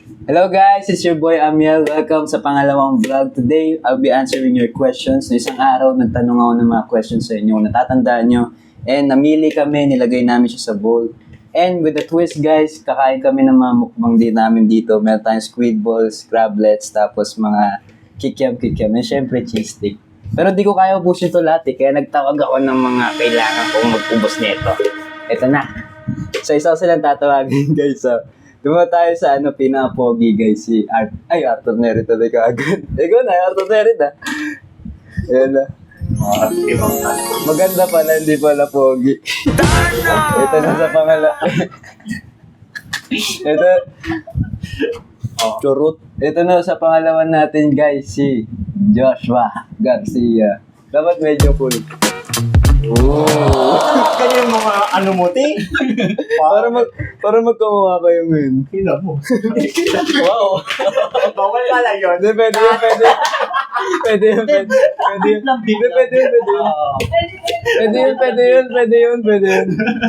Hello guys, it's your boy Amiel. Welcome sa pangalawang vlog. Today, I'll be answering your questions. Na isang araw, nagtanong ako ng mga questions sa inyo. Natatandaan nyo. And namili kami, nilagay namin siya sa bowl. And with the twist guys, kakain kami ng mga mukbang din namin dito. Meron tayong squid balls, crablets, tapos mga kikiam. And syempre cheese stick. Pero di ko kaya ubusin ito lahat eh. Kaya nagtawag ako ng mga kailangan kong mag-ubos nito. Ito na. So isa silang tatawagin guys. So, dumawa tayo sa pinaka-pogi guys, si Arthur Neri tuloy ka agad. Ikaw na, Arthur Neri na. Ayan na. Maganda pala, hindi pala pogi. Ito na sa Ito. Churut. Ito na sa pangalawan natin guys, si Joshua Garcia. Dapat medyo cool. Oh. Kanya yung mga muti? para magkamuha kayo ngayon. Hila mo. Wow. Bawal ka lang yun. Hindi, pwede yun.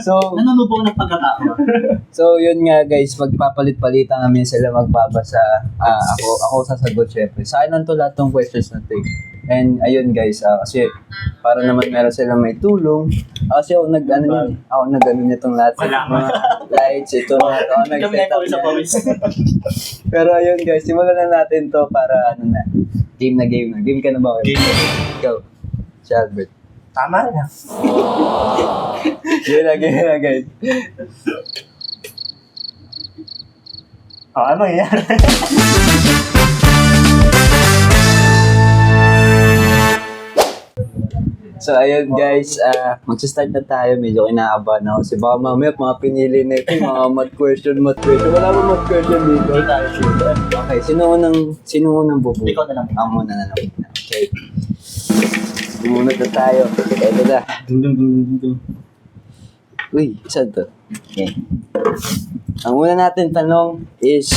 So, Nanunubong ng pagkatao. So, yun nga guys, magpapalit-palitan kami sila magbabasa. Ako sasagot syempre. Sa akin lang to lahat ng questions na to. And ayun guys, kasi para naman meron silang may tulong. Kasi ako nag-ano nitong lahat sa mga lights, ito na, ako nag-set up yan. Pero ayun guys, simulan na natin to para game na. Game ka na ba? Game. Go. Si Albert. Tama na. Game na guys. Ano yan? So, ayun guys, magsistart na tayo. Medyo kinakabahan ako. Kasi baka mamaya mga pinili na ito, mga math question. Wala mo math question dito. Hindi tayo sure. Okay, sino unang bubu? Ikaw na lang. Ako muna na lang. Okay. Sumunod na tayo. Ito na. Dum. Uy, saan to? Okay. Ang una natin tanong is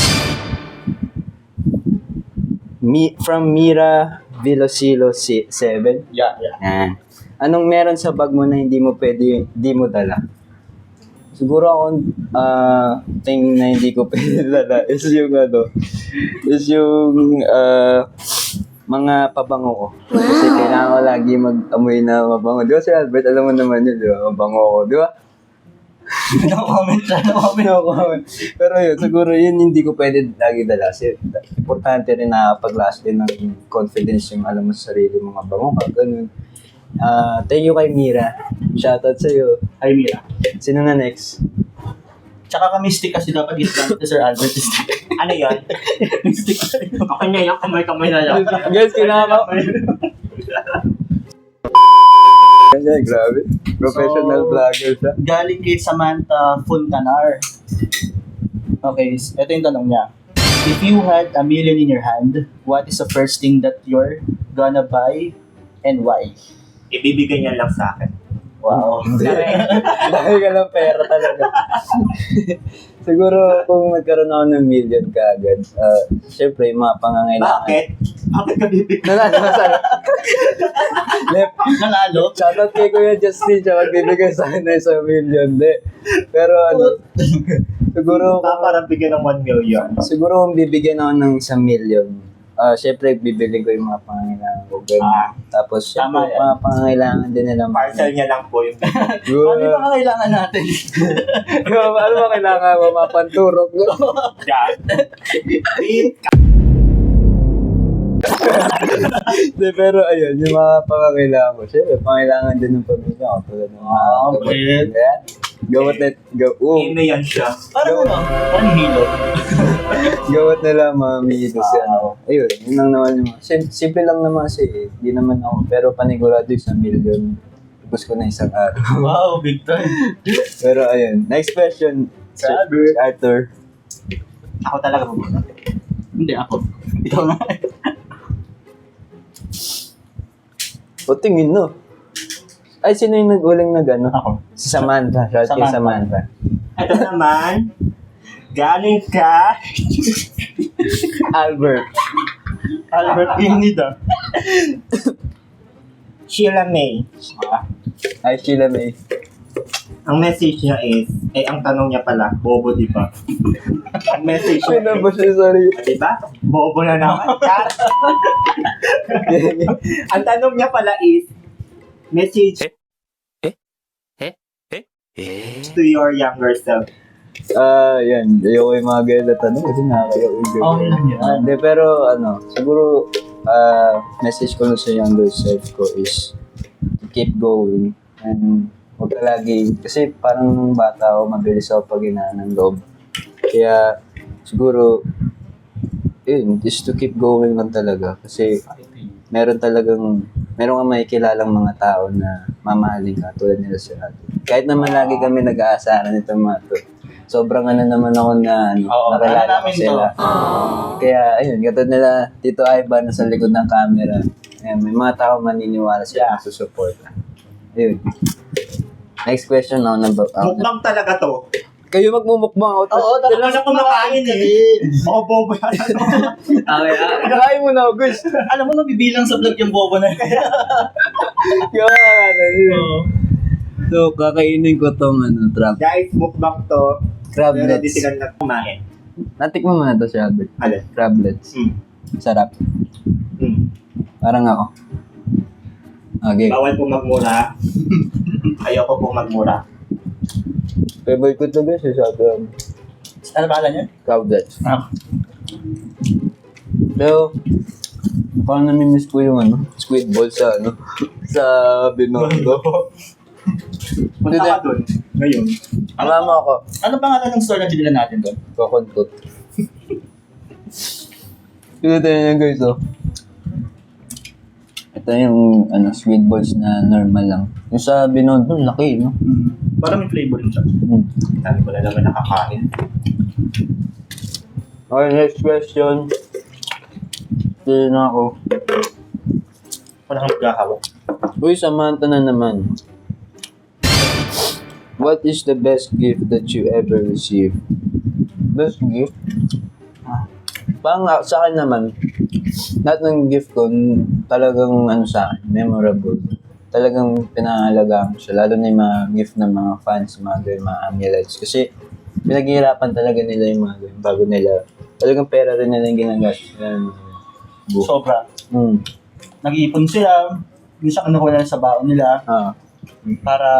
from Mira Vilosilo 7. Yeah. Anong meron sa bag mo na hindi mo dala? Siguro ako, thing na hindi ko pwede dala is yung mga pabango ko. Kasi kailangan ko lagi mag-amoy na mabango. Di ba si Albert, alam mo naman yun, di ba? Mabango ko, di ba? No comment. Pero yun, siguro yun hindi ko pwede lagi dala. Kasi importante rin na pag-last din ng confidence yung alam mo sa sarili mga bango ka, ganun. Thank you kay Mira. Shoutout sa'yo. Hi, Mira. Sino na next? Tsaka kami stick kasi dapat ito Sir Albert stick. Ano yun? Stick. Ako niya yung kamay na lang. Guys, grabe. Professional vlogger siya. Galing kay Samantha Fontanar. Okay, ito yung tanong niya. If you had $1 million in your hand, what is the first thing that you're gonna buy and why? Ibibigay niya lang sa akin. Wow. Dahil ka ng pera talaga. Siguro kung magkaroon ako ng million kaagad, syempre yung mga pangangailangan. Bakit? Bakit ka bibigay? Nanalo? Shoutout kay Kuya Justin, siya magbibigay sa akin ng 1 million. Pero siguro Para bigyan ng 1 million. Siguro kung bibigyan ako ng 1 million, syempre bibili ko yung mga pangangailangan ko. Tapos syempre Tama yan. mga pangangailangan din nila. Parcel niya lang po yung Ano yung mga kailangan natin? Ano ba kailangan mo? Mapanturok. yan. Pero ayun, yung mga pangangailangan ko. Syempre, pangangailangan din ng pamilya ko. Tulad ng mga okay. Gawat Ino yan siya. Parang parang hilo. Gawat nila mami ito si Ayun, yun lang naman yung simple lang naman kasi hindi naman ako. Pero panigurado yung 1 million. Tapos ko na isang araw. Wow, big time. Pero ayun, next question. Arthur. Ako talaga po. Hindi ako. Ikaw na. O tingin no. Ay, sino yung nag-uling Ako. Si Samantha. Shout kay Samantha. Ito naman, galing ka. Albert. Albert Inida. Sheila May. Hi, Sheila May. Ang message niya is, ang tanong niya pala, bobo di ba? Ang message niya is, sorry. di ba? Bobo na naman. Ang tanong niya pala is, message to your younger self. Yan. Ayoko yung mga ganyan na tanong kasi nakakayaw yung ganyan. Okay lang yan. Hindi, pero siguro, message ko na sa younger self ko is to keep going and huwag ka lagi, kasi parang nung bata ako, mabilis ako pag ng loob. Kaya, siguro, yun, just to keep going lang talaga. Kasi, meron kang makikilalang mga tao na mamahalin ka tulad nila si Ate. Kahit naman lagi kami nag-aasaran nitong mga to. Sobrang naman ako na nakilala ko sila. Kaya ayun, katulad nila Tito Ivan na sa likod ng camera. Ayan, may mga tao maniniwala sila na susuporta. Ayun. Next question na Mukbang talaga to. Kayo magmumukbang ako. Oo, Dala na kumakain Mga bobo yan. Okay, kakain mo na ako, guys. Alam mo, nabibilang sa vlog yung bobo na yun. So, kakainin ko tong trap. Guys, mukbang to. Pero di Crablets. sila na kumain. Natikman mo na to si Albert. Alin? Crablets. Sarap. Parang ako. Okay. Bawal po magmura. Ayoko po magmura. Favorite ko to guys, sa Ano pala niya? Crablets. Ah. Pero, parang namimiss ko yung squid ball sa sa Binondo. Punta ka dun. Ngayon. Mama ako, Ano pangalan ng store na dinila natin doon? kokontot. Ito yan guys, Ito yung squid balls na normal lang. Yung sa Binondo, laki, no? Parang may flavor rin siya. Sabi ko na naman nakakain. Okay, next question. Ito na ako. Wala kang magkakawak. Uy, Samantha na naman. What is the best gift that you ever received? Best gift? Parang sa akin naman, lahat ng gift ko talagang sa akin, memorable. Talagang pinangalagaan ko siya. Lalo na yung mga gift ng mga fans, mga amulets. Kasi pinaghihirapan talaga nila yung mga ganyan bago nila. Talagang pera rin nila yung ginagastos. Sobra. Hmm. Nag-iipon sila. Minsan kinukuha nila sa baon nila para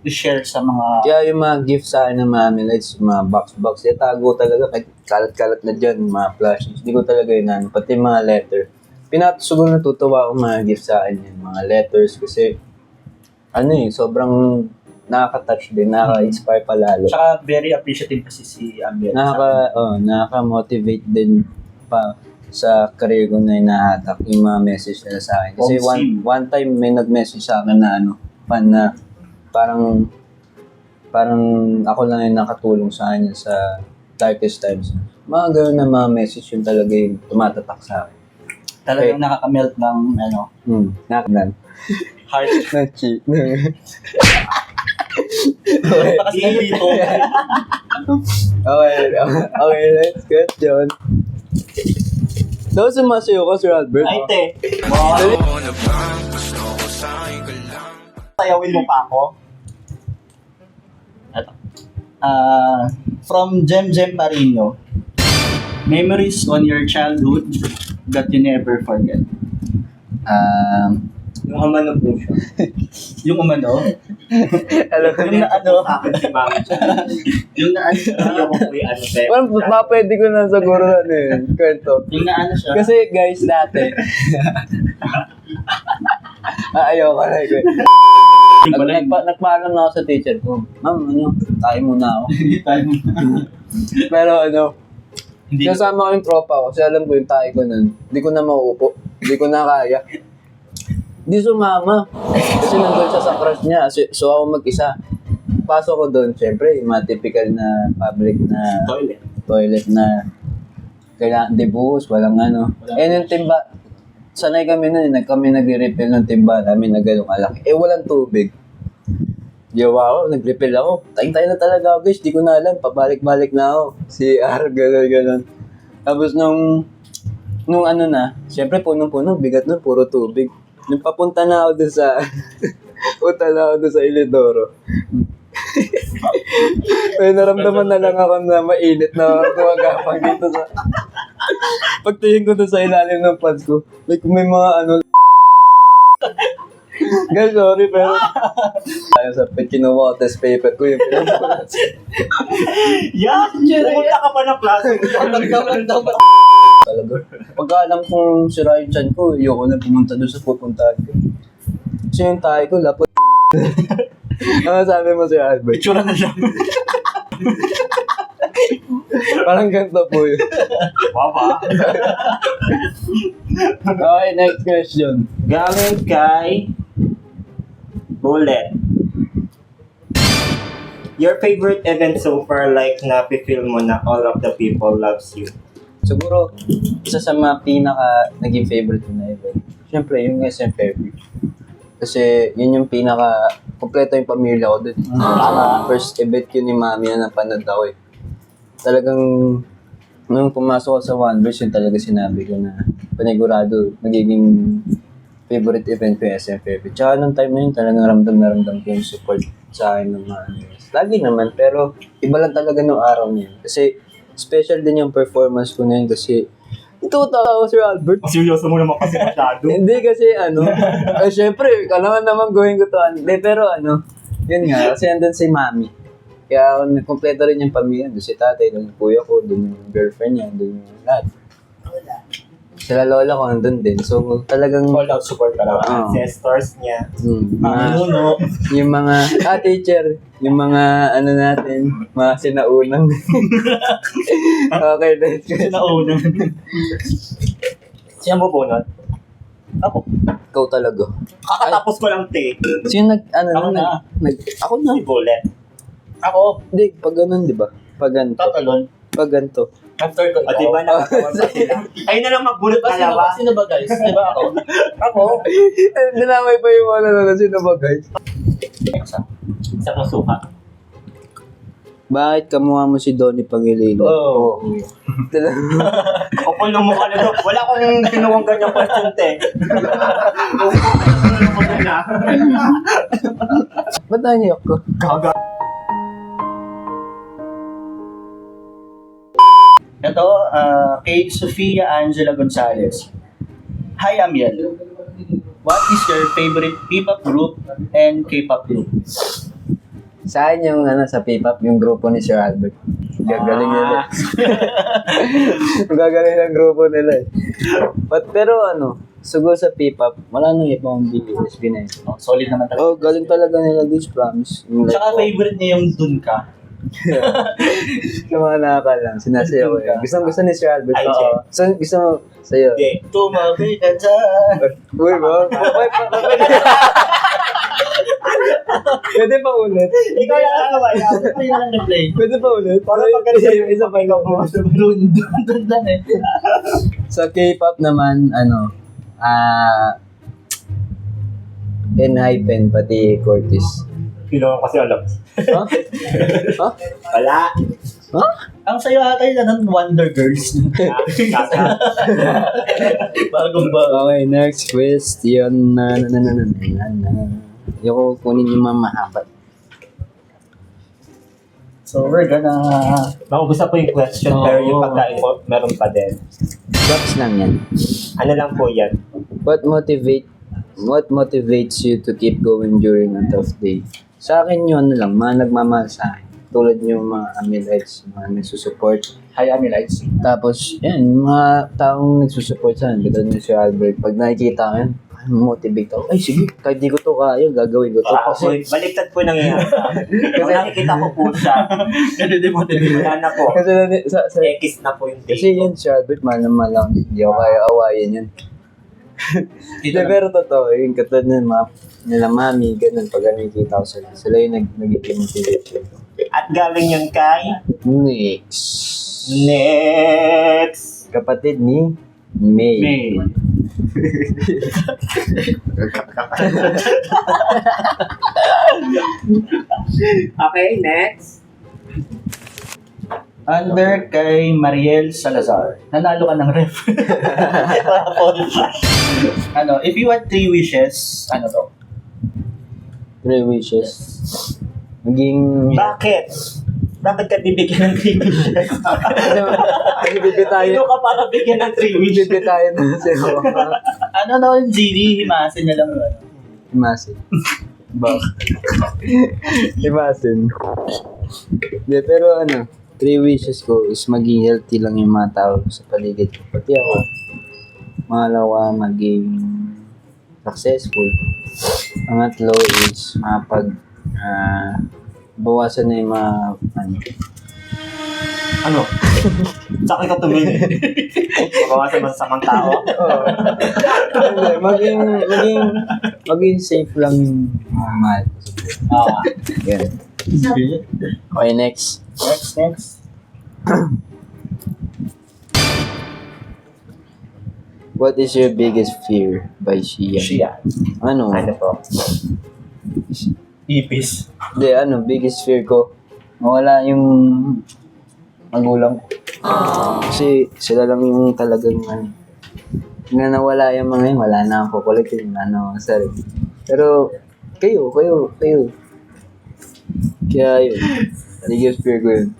i-share sa mga... Kaya yung mga gift sa akin ng mga amulets, mga box, itago talaga kahit kalat-kalat na dyan, mga plushies. Hindi ko talaga yun pati mga letter. Siguro natutuwa ako mga gift sa akin yun, mga letters kasi sobrang nakaka-touch din, nakaka-inspire palalo. Tsaka very appreciative kasi si Amber. Nakaka-motivate din pa sa career ko na inahatak yung mga message nila sa akin. Kasi one time may nag-message sa akin na fan na parang ako lang yung nakatulong sa kanya sa darkest times. Mga gano'n na mga message yun talaga yung tumatatak sa akin. Talagang nakakamelt ng Nakaknan. heart. Na-cheat. Kasi dito. Okay, next question. Daw sumasayo ka, Sir Albert. Ay, te. Sayawin mo pa ako? From Jem Marino, memories on your childhood that you never forget. Yung hamano po siya. Yung umano, Alam ko yung na ano, Sa akin si Mami siya. yung na ano, Ayoko po yung sa'yo. Parang pwede ko na siguro kwento. yung na ano siya. Kasi guys, dati. Ayoko na eh. Nagpaalam na ako sa teacher ko. Ma'am, tayo muna ako. Pero Hindi kasama ko yung tropa ko kasi alam ko yung tayo ko nun. Hindi ko na mauupo. Hindi ko na kaya. Hindi sumama. Kasi nandun siya sa crush niya. So ako mag-isa. Pasok ko doon, syempre, yung mga typical na public na toilet na kailangan dibuhos, walang yung timba. Sanay kami nun, kami nagre-refill ng timba namin na gano'ng kalaki. Walang tubig. Yawa ako, nag-refill ako. Tayo na talaga ako, guys. Di ko na alam. Pabalik-balik na ako. CR, gano'n. Tapos nung syempre punong-puno, bigat nun, puro tubig. Nung papunta na ako doon sa Inidoro. May naramdaman na lang ako na mainit na gumagapang dito sa... Pagtingin ko doon sa ilalim ng pants ko, like may mga ano... Guys, sorry, pero... Ayaw sa pet, kinuha ko test paper ko yung pinapalats. Yeah! Pumunta ka pa ng klase. Talaga. Pagka alam kong sira yung chan ko, ayoko na pumunta doon sa pupuntahan ko. Kasi yung tayo ko, lapot. Ano sabi mo si Albert? Itsura na lang. Parang ganito po yun. Baba. Okay, next question. Galing kay Bullet. Your favorite event so far, like na-feel mo na all of the people loves you? Siguro, isa sa mga pinaka naging favorite ko na event. Siyempre, yung SM Fairview. Kasi yun yung pinaka, kompleto yung pamilya ko dun. First event yun ni Mami na napanood ako eh. Talagang, nung pumasok ko sa Wonders, yun talaga sinabi ko na panigurado, magiging favorite event ko yung SM Fairview. Tsaka nung time na yun, talagang ramdam na ramdam ko yung support sa akin ng mga lagi naman, pero iba lang talaga nung araw niya. Kasi, special din yung performance ko na yun kasi ituta ako, Sir Albert. Seryoso mo naman kasi masyado. Hindi kasi syempre, kailangan naman gawin ko to. Hindi, pero yun nga, kasi andun si Mami. Kaya kompleto rin yung pamilya. Doon si tatay, doon yung kuya ko, doon yung girlfriend niya, doon yung lahat. Sila lola ko andun din. So, talagang... All out support ka lang. Ancestors niya. Nuno. Yung mga, teacher, yung mga, natin, mga sinaunang. Okay, let's go. Sinaunang. Siya mo bunot? Ako. Ikaw talaga. Kakatapos ko lang, te. Sino Ako na. Ako na. Si Bullet. Ako. Hindi, pag ganun, di ba? Pag ganito. Tatalon. Pag ganito. After ko. O, diba nakakawan pa sila? Ayun na lang magbunot Diba sino, dalawa. sino ba guys? Diba ako? Ako. Dinamay pa yung mga sino ba guys? Sa kasuka. Bakit kamukha mo si Donnie Pangilinan? Oo. Kapal ng mukha nito. Wala akong ginawang ganyang question, te. Ano mo na? Ba't nangyok ko? Gaga. Ito, kay Sofia Angela Gonzalez. Hi, Amiel. What is your favorite P-pop group and K-pop group? Sa akin yung sa P-pop, yung grupo ni Sir Albert. Gagaling nila. Gagaling ng grupo nila eh. Pero siguro sa P-pop, wala nang ibang BTS na yun. Oh, solid naman talaga. Oh, galing talaga nila guys, promise. Yung Tsaka favorite niya yung Dun Ka. Sa mga nakakalang, sinasayaw ko yun. Gusto ni Sir Albert. Ay, Oo. So, gusto mo, sa'yo. Hindi. Tumabi ka dyan. Uy, ba? Pwede pa ulit. Ikaw yung nakawala. Ay, na lang na-play. Pwede pa ulit. Para pag Isa pa ikaw mo. Dun lang eh. Sa K-pop naman, Enhypen, pati Curtis. Pino kasi alam. Ha? Ha? Wala. Ha? Ang sayo ata yun, Wonder Girls. Kaka. Bagong ba? Okay, next question. Ayoko kunin yung mga mahaba. So, we're gonna... Maubos na po yung question, pero yung pagkain mo, meron pa din. Props lang yan. Ano lang po yan? What motivates you to keep going during a tough day? Sa akin yun, mga nagmamahal sa akin. Tulad yung mga Amelites, mga nagsusupport. Hi, Amelites. Tapos, yan, mga taong nagsusupport sa akin. Katulad ni Sir Albert. Pag nakikita ko yun, motivate ako. Ay, sige, kahit di ko to kaya, gagawin ko to. Kasi baliktad po nangyayari. Kasi nakikita ko po siya. Kasi di mo Wala na po. Kasi X na po yung date kasi ko. yun, Sir Albert, mahal na mahal ako. Hindi ako kaya awayin yun. Hindi, pero totoo, yung katulad ng mga nila mami, ganun, pag nakikita ko sila. Sila yung nagiging motivation. At galing yun kay Next. Kapatid ni May. May. Okay, next. Under kay Mariel Salazar. Nanalo ka ng ref. If you had 3 wishes, ano to? 3 wishes. Maging... Bakit? Bakit ka bibigyan ng 3 wishes? Bibigyan tayo. Sino ka para bigyan ng 3 wishes? Bibigyan tayo ng zero. Ano na yung Genie, himasin niya lang yun. Imasin. Bak. Imasin. Hindi, pero 3 wishes ko is maging healthy lang yung mga tao sa paligid ko. Pati ako. Pangalawa, maging successful. Pangatlo is bawasan na yung mga Ano? Saan ka tumingin? Mabawasan mo sa samang tao? Hindi, maging safe lang yung mga mahal ko sa buhay. Yan. Okay, next. Next. What is your biggest fear by Shia? Shia. Ano? Ano po? Ipis. Hindi, biggest fear ko. Mawala yung magulang ko. Kasi sila lang yung talagang na nawala yung mga yun, wala na akong kukulitin, wala na akong sarili. Pero, kayo. Kaya yun. Biggest fear ko yun.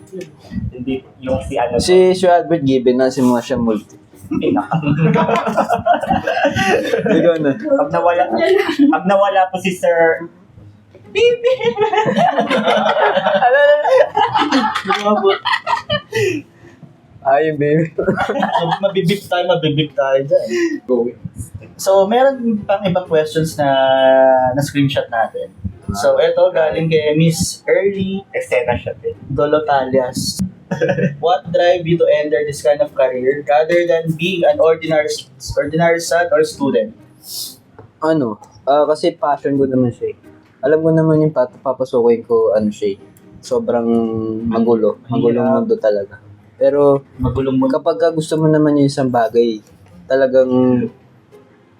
Hindi yung si ano. Si Sir Albert Gibbon na si Masha Multi. Ikaw na. Pag nawala po si Sir Ay, baby. Mabibip tayo dyan. So, meron pang ibang questions na screenshot natin. So, ito galing kay Miss Early eksena siya din. Dolotalias. What drive you to enter this kind of career rather than being an ordinary son or student? Kasi passion ko naman siya. Alam ko naman yung papasukin ko, siya. Sobrang magulo. Magulong mundo talaga. Pero, Magulong mo. kapag gusto mo naman yung isang bagay, talagang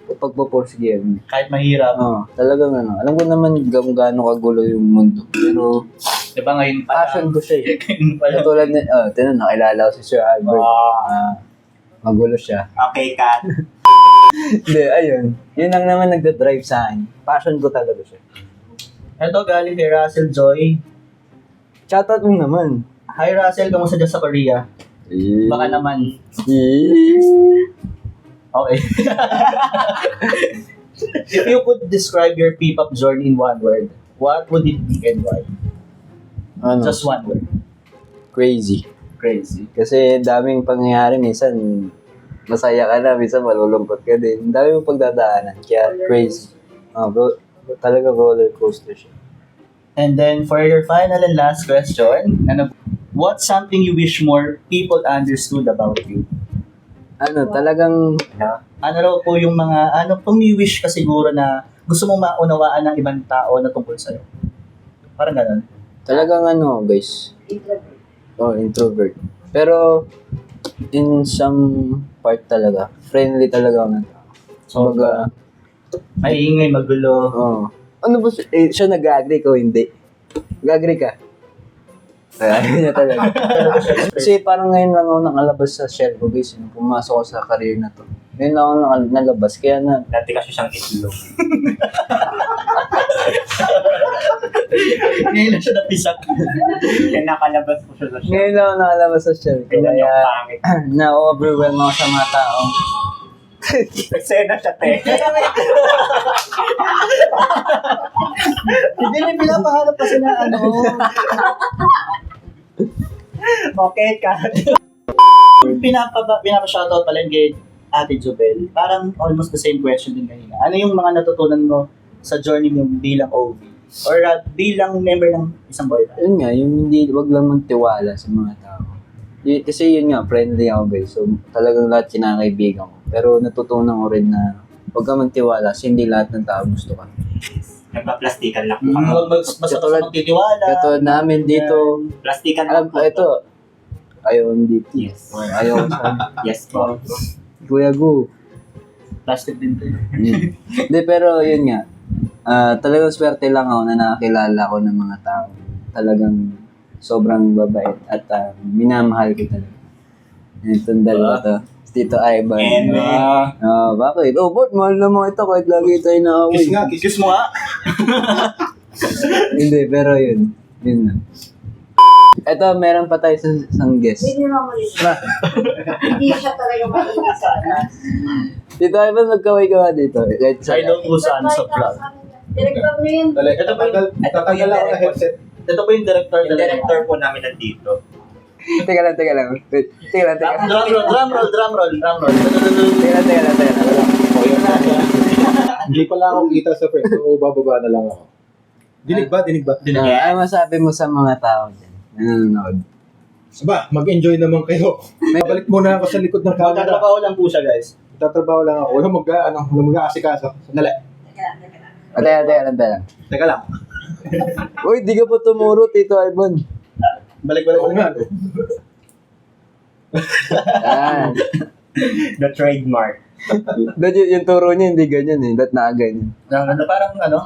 pagpupursige yan. Kahit mahirap. Talagang alam ko naman gaano kagulo yung mundo. Pero, Diba ngayon passion ko siya eh. Ngayon pala. Katulad na, nakilala ko si Sir Albert. Magulo siya. Okay, Kat. Hindi, ayun. Yun lang naman nagda-drive sa akin. Passion ko talaga siya. Ito galing kay Russell Joy. Shoutout mo naman. Hi Russell, kamusta dyan sa Korea? Baka naman. Okay. If you could describe your P-pop journey in one word, what would it be and why? Just one word. Crazy. Crazy. Kasi daming pangyayari. Minsan, masaya ka na. Minsan, malulungkot ka din. Dami mong pagdadaanan. Kaya, crazy. Talaga roller coaster siya. And then for your final and last question, what's something you wish more people understood about you? Talagang, Ano raw po yung mga, pumi-wish ka siguro na gusto mong maunawaan ng ibang tao na tungkol sa'yo? Parang ganun. talagang guys. Introvert. Pero, in some part talaga, friendly talaga ako ng tao. Kumbaga, Maingay, magulo. Ano ba siya nag-agree ko, hindi? Nag-agree ka? Ayaw niya talaga. Kasi parang ngayon lang ako nakalabas sa shell ko, guys. Nung pumasok ako sa career na to. Ngayon lang ako nalabas. Kaya Dati kasi siyang itlog. Ngayon na siya napisak. Kaya nakalabas ko siya sa siya. ngayon lang ako nakalabas sa shell ko. Ganyan yung Kaya pangit. na-overwhelm ako sa mga tao. Eksena siya, te. Hindi na pinapahanap kasi na Okay, Kat. Pinapa-shoutout pala kay Ate Jubel. Parang almost the same question din kanina. Ano yung mga natutunan mo sa journey mo bilang OV? Or bilang member ng isang boy band? Yun nga, yung wag lang magtiwala sa mga tao. Kasi yun nga, friendly ako guys. So talagang lahat kinakaibigan ko. Pero natutunan ko rin na huwag ka magtiwala kasi hindi lahat ng tao gusto ka. Nagpa-plastikan lang po Huwag kami. basta magtitiwala. Katulad namin dito, Plastikan alam lang ko po. ito, ayaw dito. Yes. Ayaw sa Yes po. Kuya Gu. Plastic din to. Hindi, pero yun nga. Talagang swerte lang ako na nakakilala ko ng mga tao. Talagang sobrang babait at minamahal ko talaga. Itong dalawa to. Tito Ivan. Bakit? Ba't mahal naman ito kahit lagi tayo na-away? Kiss mo nga. Hindi, pero yun. Yun na. Ito, meron pa tayo sa isang guest. Hindi naman mali. Hindi siya talaga malinis sa alas. Dito, Ivan, magkaway-kawa dito. Right, I don't know saan sa vlog. Director mo yun. Ito po yung, Tatagal ako ng headset. ito po yung director. Yung director po namin nandito. Teka lang. Wait, teka lang. Drum roll. Teka lang. Hindi pala ako kita sa friend, so bababa na lang ako. Dinig ba? Ano masabi mo sa mga tao dyan? Nanonood. Aba, mag-enjoy naman kayo. Balik muna ako sa likod ng camera. Magtatrabaho lang po siya, guys. Tatrabaho lang ako. Yung mag-aasikaso. Sandali. Teka lang. Teka lang. Uy, di ka pa tumuro, Tito Ivan. Balik. Oo nga. Yan. The trademark. Dahil yung turo niya, hindi ganyan eh. Ba't nakaganyan? Parang ano?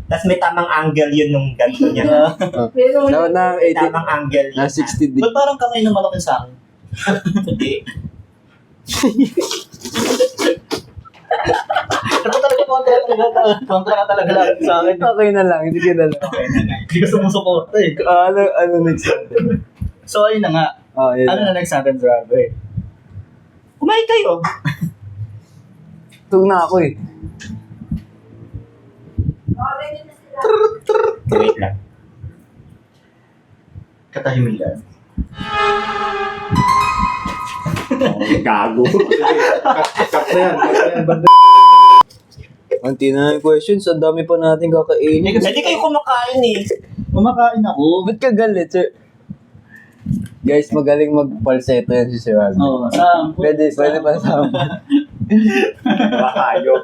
Tapos may tamang angle yun nung ganito niya. Pero Dapat na 80, Tamang angle yun. na 60 degree. Ba't parang kamay ng malaki sa akin? Hindi. Ano talaga kontra ka talaga lang sa akin. Okay na lang, hindi ka na lang. Hindi ka sumusuporta eh. Ano next natin? So ayun na nga. Oh, yun. Ano na next natin, Robert? Kumain kayo. Tug na ako eh. okay na sila. Wait lang. Katahimikan. Gago. Cut na yan. Banda. Anti na yung questions, ang dami pa natin kakainin. Hindi kayo kumakain eh. Kumakain ako. Ba't ka galit, sir? Guys, magaling mag-falsetto yan si Sir Alvin. Oo, sa Pwede pa sa Bahayok.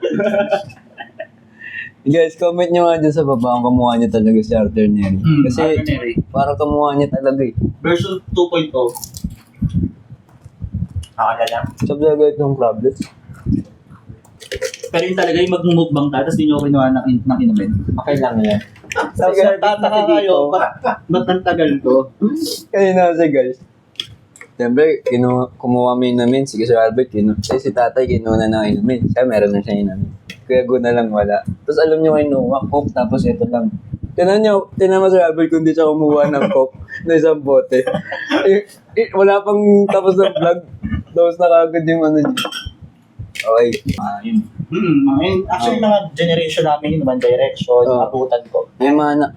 Guys, comment nyo nga dyan sa baba kung kamukha niya talaga si Arthur Neri. Kasi Arthur Neri. parang kamukha niya talaga eh. version 2.0. Ako na lang. Sabi na agad ng problems. Pero yun talaga yung mag-mukbang tayo, tapos di nyo kinuha ng inumin. Okay lang yan. Tapos tataka kayo, ba't ang tagal to? Kanina kasi guys. Siyempre, kumuha mo yung inumin. Sige, Sir Albert, si tatay kinuha na ng inumin. Kaya meron na siya inumin. Kaya na lang wala. Tapos alam nyo kinuha, coke, tapos ito lang. Tinan mo Sir Albert kung di siya kumuha ng coke na isang bote. Wala pang tapos ng vlog. Tapos na kagad yung ano niya. Okay. Yun. Actually, mga generation namin yun, One Direction, Oo. abutan ko. May mga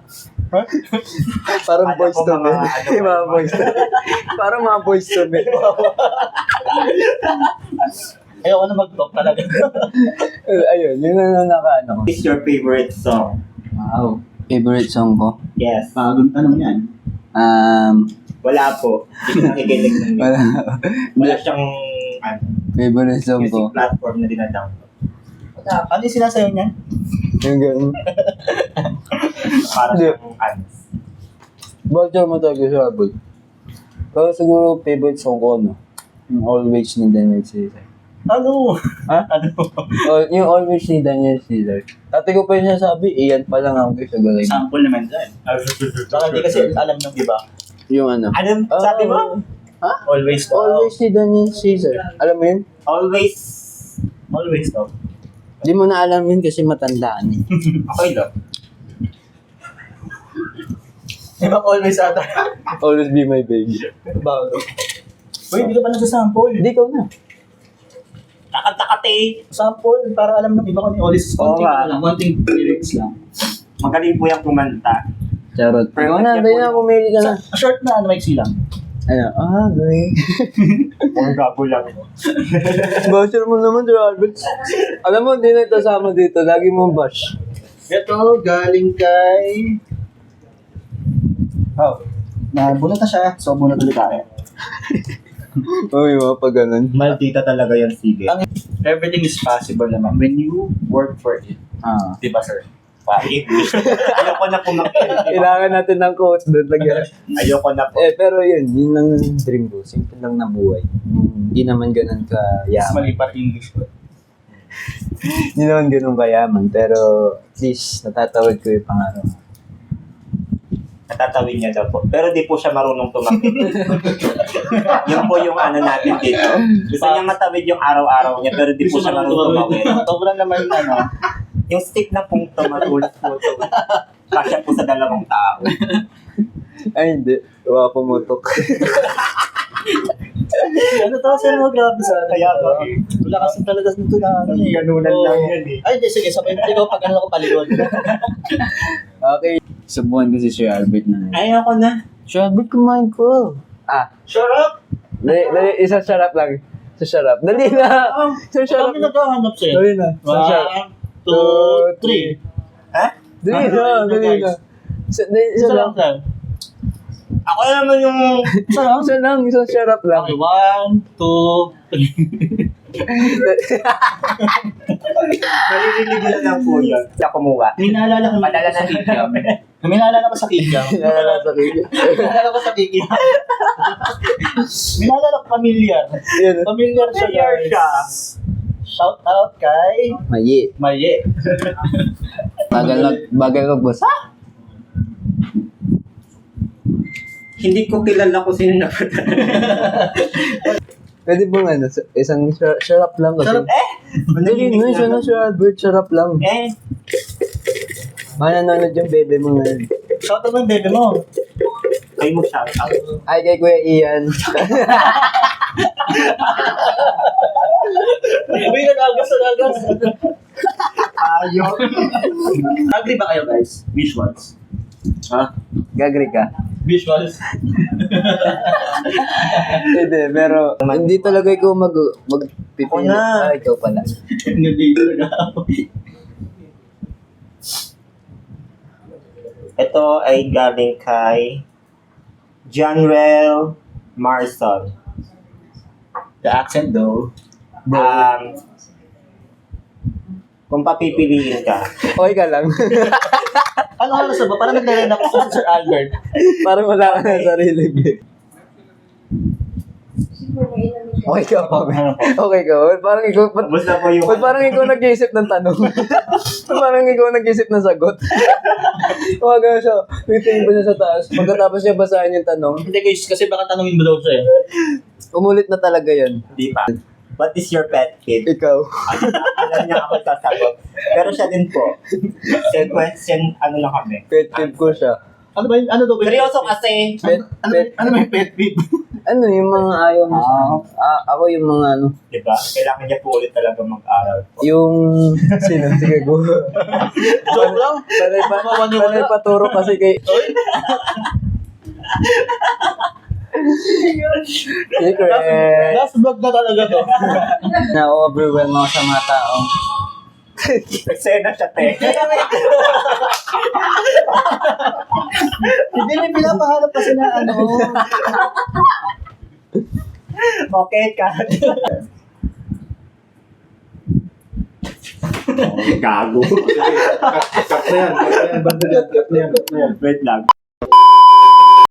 parang Alam boys ko to mga men. ano, May mga boys to parang mga boys to men. Ayoko na mag-talk talaga. Ayun, yun na nakaano ko. What's your favorite song? Wow. Favorite song ko? Yes. Bagong tanong yan. Wala po. Hindi ko nakikinig ng Wala. Wala siyang Favorite song music ko? platform na dinadownload. Ano yung sinasayaw niya? Yung ganun. Para Hindi. siyang Bakit mo talaga sa abol? Pero siguro favorite song ko, no? Yung Always ni Daniel Caesar. Ano? Ha? Ano? Yung Always ni Daniel Caesar. Dati ko pa yung sinasabi, iyan pa lang ako sa galing. Sample naman dyan. Baka hindi kasi alam ng iba. Yung ano? Anong sabi mo? Ha? Always daw. Always ni Daniel Caesar. Alam mo yun? Always. Always daw. Di mo na alam yun kasi matandaan eh. Okay lang. Diba always ata? Always be my baby. Bago. Uy, hindi ka pa nagsasample. Hindi ko na. Kakanta-kate. Sample, para alam ng iba kung yung always. Oo Konting nga. ano lang, konting lyrics lang. Magaling po yung kumanta. Charot. Ikaw na, dahil na, pumili ka na. Short na, ano, maiksi lang. Ano? Gawin. Ang gago lang. Basher mo naman, Sir Albert. Alam mo, hindi na ito sama dito. Lagi mong bash. Ito, galing kay... Oh, bunot na siya. So, bunot ulit tayo. May mga pag ganun. Maldita talaga yung sige. Everything is possible naman when you work for it. Ah. Diba, sir? Ayoko na kumakita. Kailangan natin ng quote doon. Ayoko na po. Pero yun lang yung dream ko. Simple lang na buhay. Hindi naman ganun Mas kayaman. mali pa English ko. Hindi naman ganun kayaman. Pero at least natatawid ko yung pangarap. Natatawid niya daw po. Pero di po siya marunong tumakit. Yun po yung ano natin dito. Gusto niya matawid yung araw-araw niya pero di po siya marunong tumawid. Sobrang naman ano. Yung stick na pong tumatulog po. Kasya po sa dalawang tao. Ay, hindi. Wala pumutok. Ano to, sir, mo grabe sa atin. Kaya ba? Wala kasi talaga nito na ano eh. Ganunan Oo. lang yan eh. Ay, hindi, sige, sabay ikaw pag ano ko paligod. Okay. Subuhan ko si Sir Albert na. Ayoko na. Sir Albert, kumain ko. Shut up! Dali, isang sarap lang. Sa sarap. Dali na. Sa sarap. Kami naghahanap sa'yo. Dali na. Sa sarap. 1, 2, 3. Ha? Dali na. Dali na. Isa Isa lang. lang, sir. Ako naman yung... Isa lang. Isa lang. Isang sarap lang. Okay, 1, 2, 3. Maririnig nila lang po yun. Sa kumuha. May naalala ko. Padala na video. May naalala ko sa Kikiam. Nalala sa kanya. May naalala ko sa Kikiam. May naalala ko familiar. Yun. Familiar siya, Familiar guys. siya. Shout out kay Mayi. Maye. Bagal magbasa. Hindi ko kilala kung sino napadala. Pwede bang ano, isang sarap lang kasi. Sarap, Dali no, isa na Sir Albert, sarap lang. Mananonood yung bebe mo ngayon. Shout out ng bebe mo. Kayo mo shout out. Ay, kay Kuya Ian. Uy, nag-agas. Ayaw. Agree ba kayo, guys? Visuals. Ha? Gagri ka? Visuals. Hindi, pero hindi talaga ikaw magpipili. Ako na. Ikaw pala. Nandito na ako. Ito ay galing kay Janrel Marson. The accent though. Kung papipiliin ka, Okay ka lang. Ano oras na ba? Parang nagdala na ako sa Sir Albert. Parang wala ka na sarili. Okay ka pa, man. Okay ka. Parang ikaw, basta po yung... ba't parang ikaw nag-iisip ng tanong? Ba't parang ikaw nag-iisip ng sagot? Huwag siya. Titingin pa siya sa taas. Pagkatapos niya basahin yung tanong, Hindi guys, kasi baka tanungin mo daw siya eh. umulit na talaga yun. Di pa. What is your pet peeve? Ikaw. Alam niya ako sasagot. Pero siya din po. Question, ano lang kami. Pet peeve ko siya. Ano ba yun? Ano daw ba yun? Seryoso kasi. Ano ba yung pet peeve? Ano yung mga ayaw mo sa ako yung mga ano, Di ba? Kailangan niya po ulit talaga mag-aral. yung sino? Sige, go. Joke lang. Panay paturo kasi kay... Secret. Last vlog na talaga to. Na-overwhelm ako sa mga tao. Eksena siya, te. Hindi may pinapahanap kasi na ano. Okay, cut. Gago. Cut na yan. Cut na yan. Wait lang.